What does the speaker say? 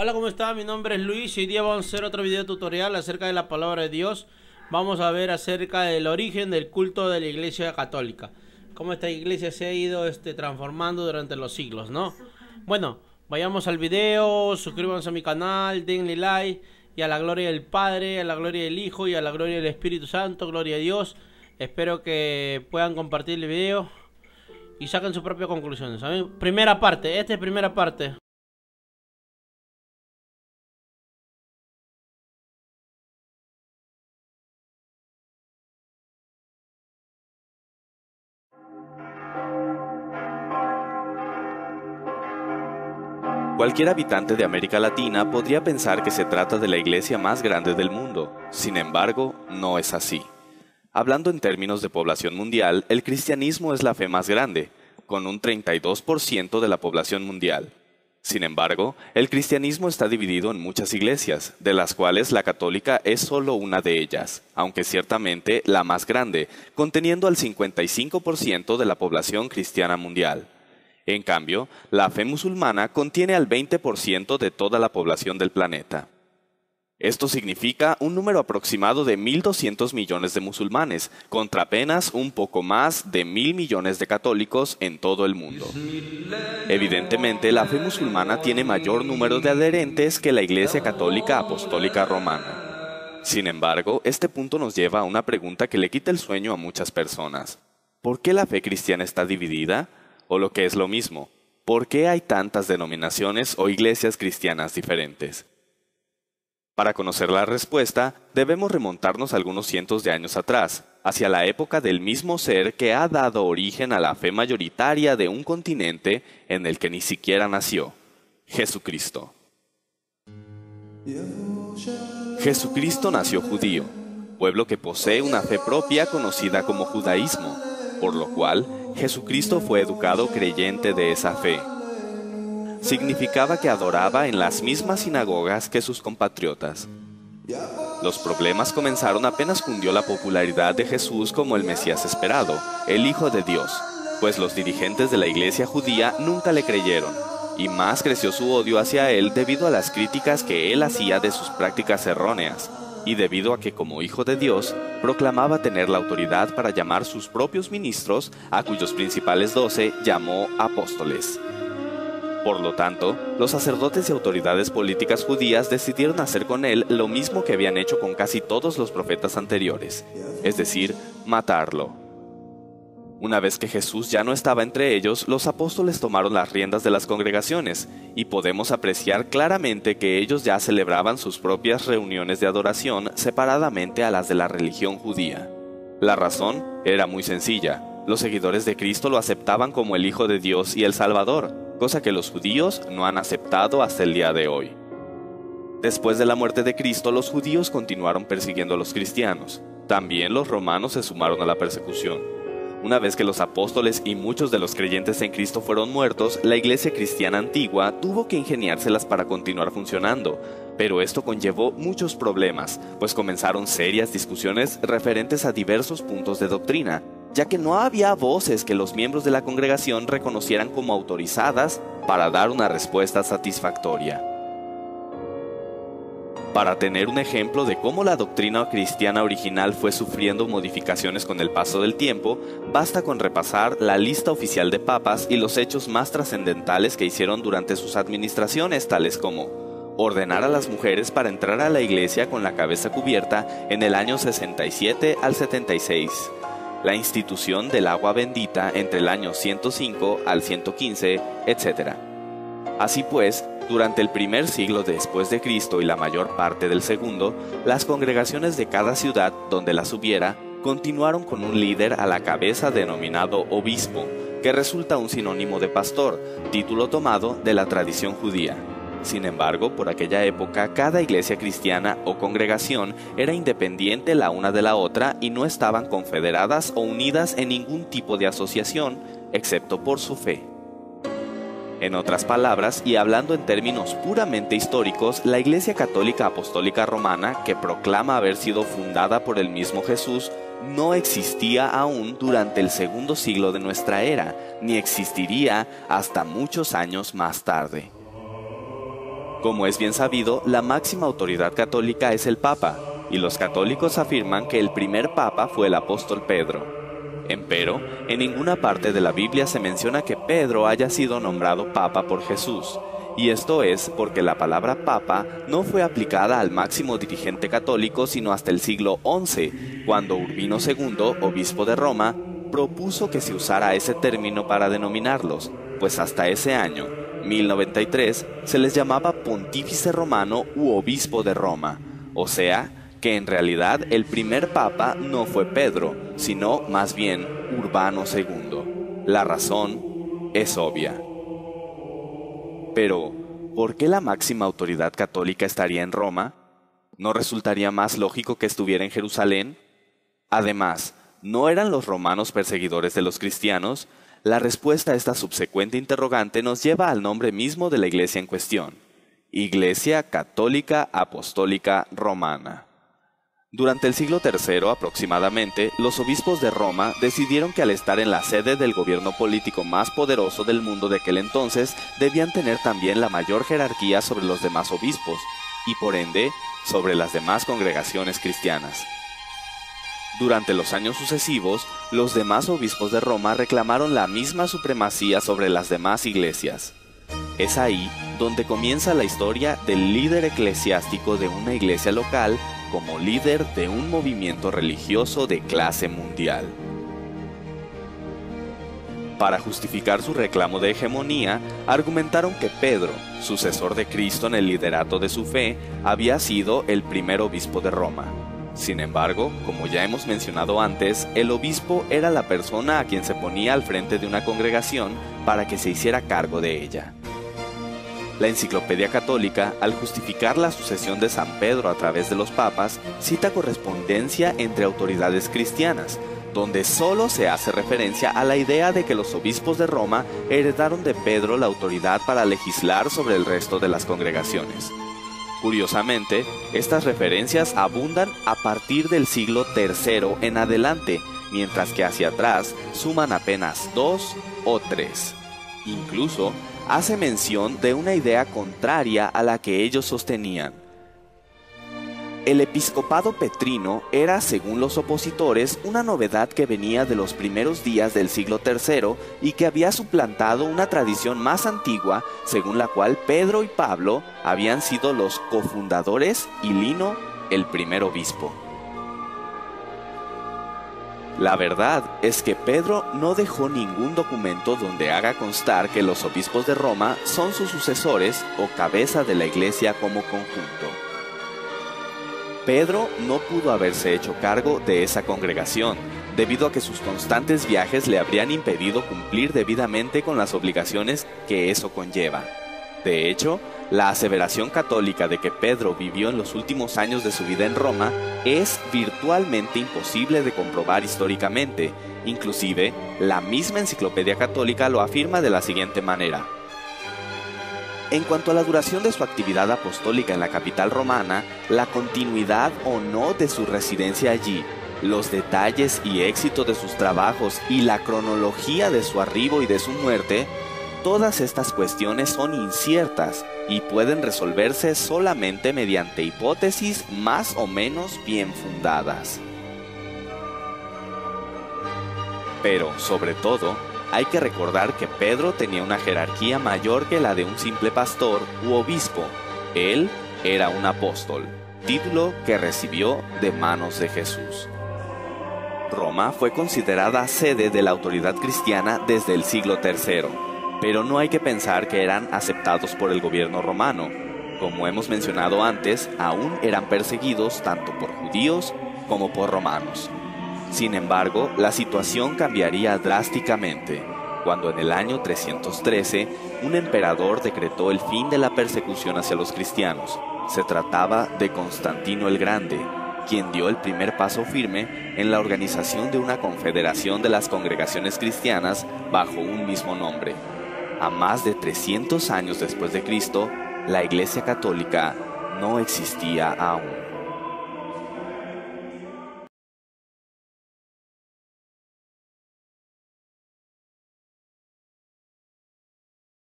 Hola, ¿cómo está? Mi nombre es Luis y hoy día vamos a hacer otro video tutorial acerca de la palabra de Dios. Vamos a ver acerca del origen del culto de la Iglesia Católica. Cómo esta iglesia se ha ido transformando durante los siglos, ¿no? Bueno, vayamos al video, suscríbanse a mi canal, denle like. Y a la gloria del Padre, a la gloria del Hijo y a la gloria del Espíritu Santo, gloria a Dios. Espero que puedan compartir el video y saquen sus propias conclusiones, ¿saben? Primera parte, esta es primera parte. Cualquier habitante de América Latina podría pensar que se trata de la iglesia más grande del mundo. Sin embargo, no es así. Hablando en términos de población mundial, el cristianismo es la fe más grande, con un 32% de la población mundial. Sin embargo, el cristianismo está dividido en muchas iglesias, de las cuales la católica es solo una de ellas, aunque ciertamente la más grande, conteniendo al 55% de la población cristiana mundial. En cambio, la fe musulmana contiene al 20% de toda la población del planeta. Esto significa un número aproximado de 1.200 millones de musulmanes, contra apenas un poco más de 1.000 millones de católicos en todo el mundo. Evidentemente, la fe musulmana tiene mayor número de adherentes que la Iglesia Católica Apostólica Romana. Sin embargo, este punto nos lleva a una pregunta que le quita el sueño a muchas personas. ¿Por qué la fe cristiana está dividida? O lo que es lo mismo, ¿por qué hay tantas denominaciones o iglesias cristianas diferentes? Para conocer la respuesta, debemos remontarnos algunos cientos de años atrás, hacia la época del mismo ser que ha dado origen a la fe mayoritaria de un continente en el que ni siquiera nació, Jesucristo. Jesucristo nació judío, pueblo que posee una fe propia conocida como judaísmo, por lo cual Jesucristo fue educado creyente de esa fe. Significaba que adoraba en las mismas sinagogas que sus compatriotas. Los problemas comenzaron apenas cundió la popularidad de Jesús como el Mesías esperado, el Hijo de Dios, pues los dirigentes de la iglesia judía nunca le creyeron, y más creció su odio hacia él debido a las críticas que él hacía de sus prácticas erróneas, y debido a que como Hijo de Dios, proclamaba tener la autoridad para llamar sus propios ministros, a cuyos principales 12 llamó apóstoles. Por lo tanto, los sacerdotes y autoridades políticas judías decidieron hacer con él lo mismo que habían hecho con casi todos los profetas anteriores, es decir, matarlo. Una vez que Jesús ya no estaba entre ellos, los apóstoles tomaron las riendas de las congregaciones, y podemos apreciar claramente que ellos ya celebraban sus propias reuniones de adoración separadamente a las de la religión judía. La razón era muy sencilla. Los seguidores de Cristo lo aceptaban como el Hijo de Dios y el Salvador, cosa que los judíos no han aceptado hasta el día de hoy. Después de la muerte de Cristo, los judíos continuaron persiguiendo a los cristianos. También los romanos se sumaron a la persecución. Una vez que los apóstoles y muchos de los creyentes en Cristo fueron muertos, la iglesia cristiana antigua tuvo que ingeniárselas para continuar funcionando, pero esto conllevó muchos problemas, pues comenzaron serias discusiones referentes a diversos puntos de doctrina, ya que no había voces que los miembros de la congregación reconocieran como autorizadas para dar una respuesta satisfactoria. Para tener un ejemplo de cómo la doctrina cristiana original fue sufriendo modificaciones con el paso del tiempo, basta con repasar la lista oficial de papas y los hechos más trascendentales que hicieron durante sus administraciones, tales como ordenar a las mujeres para entrar a la iglesia con la cabeza cubierta en el año 67 al 76, la institución del agua bendita entre el año 105 al 115, etc. Así pues, durante el primer siglo después de Cristo y la mayor parte del segundo, las congregaciones de cada ciudad donde las hubiera continuaron con un líder a la cabeza denominado obispo, que resulta un sinónimo de pastor, título tomado de la tradición judía. Sin embargo, por aquella época, cada iglesia cristiana o congregación era independiente la una de la otra y no estaban confederadas o unidas en ningún tipo de asociación, excepto por su fe. En otras palabras, y hablando en términos puramente históricos, la Iglesia Católica Apostólica Romana, que proclama haber sido fundada por el mismo Jesús, no existía aún durante el segundo siglo de nuestra era, ni existiría hasta muchos años más tarde. Como es bien sabido, la máxima autoridad católica es el Papa, y los católicos afirman que el primer Papa fue el apóstol Pedro. Empero, en ninguna parte de la Biblia se menciona que Pedro haya sido nombrado Papa por Jesús, y esto es porque la palabra Papa no fue aplicada al máximo dirigente católico sino hasta el siglo XI, cuando Urbino II, obispo de Roma, propuso que se usara ese término para denominarlos, pues hasta ese año, 1093, se les llamaba Pontífice Romano u Obispo de Roma, o sea, que en realidad el primer papa no fue Pedro, sino más bien Urbano II. La razón es obvia. Pero, ¿por qué la máxima autoridad católica estaría en Roma? ¿No resultaría más lógico que estuviera en Jerusalén? Además, ¿no eran los romanos perseguidores de los cristianos? La respuesta a esta subsecuente interrogante nos lleva al nombre mismo de la iglesia en cuestión: Iglesia Católica Apostólica Romana. Durante el siglo III aproximadamente, los obispos de Roma decidieron que al estar en la sede del gobierno político más poderoso del mundo de aquel entonces, debían tener también la mayor jerarquía sobre los demás obispos, y por ende, sobre las demás congregaciones cristianas. Durante los años sucesivos, los demás obispos de Roma reclamaron la misma supremacía sobre las demás iglesias. Es ahí donde comienza la historia del líder eclesiástico de una iglesia local como líder de un movimiento religioso de clase mundial. Para justificar su reclamo de hegemonía, argumentaron que Pedro, sucesor de Cristo en el liderato de su fe, había sido el primer obispo de Roma. Sin embargo, como ya hemos mencionado antes, el obispo era la persona a quien se ponía al frente de una congregación para que se hiciera cargo de ella. La Enciclopedia Católica, al justificar la sucesión de San Pedro a través de los papas, cita correspondencia entre autoridades cristianas, donde solo se hace referencia a la idea de que los obispos de Roma heredaron de Pedro la autoridad para legislar sobre el resto de las congregaciones. Curiosamente, estas referencias abundan a partir del siglo III en adelante, mientras que hacia atrás suman apenas 2 o 3. Incluso, hace mención de una idea contraria a la que ellos sostenían. El episcopado petrino era, según los opositores, una novedad que venía de los primeros días del siglo III y que había suplantado una tradición más antigua, según la cual Pedro y Pablo habían sido los cofundadores y Lino el primer obispo. La verdad es que Pedro no dejó ningún documento donde haga constar que los obispos de Roma son sus sucesores o cabeza de la iglesia como conjunto. Pedro no pudo haberse hecho cargo de esa congregación, debido a que sus constantes viajes le habrían impedido cumplir debidamente con las obligaciones que eso conlleva. De hecho, la aseveración católica de que Pedro vivió en los últimos años de su vida en Roma es virtualmente imposible de comprobar históricamente. Inclusive, la misma Enciclopedia Católica lo afirma de la siguiente manera. En cuanto a la duración de su actividad apostólica en la capital romana, la continuidad o no de su residencia allí, los detalles y éxito de sus trabajos y la cronología de su arribo y de su muerte, todas estas cuestiones son inciertas y pueden resolverse solamente mediante hipótesis más o menos bien fundadas. Pero, sobre todo, hay que recordar que Pedro tenía una jerarquía mayor que la de un simple pastor u obispo. Él era un apóstol, título que recibió de manos de Jesús. Roma fue considerada sede de la autoridad cristiana desde el siglo III, pero no hay que pensar que eran aceptados por el gobierno romano. Como hemos mencionado antes, aún eran perseguidos tanto por judíos como por romanos. Sin embargo, la situación cambiaría drásticamente, cuando en el año 313 un emperador decretó el fin de la persecución hacia los cristianos. Se trataba de Constantino el Grande, quien dio el primer paso firme en la organización de una confederación de las congregaciones cristianas bajo un mismo nombre. A más de 300 años después de Cristo, la Iglesia Católica no existía aún.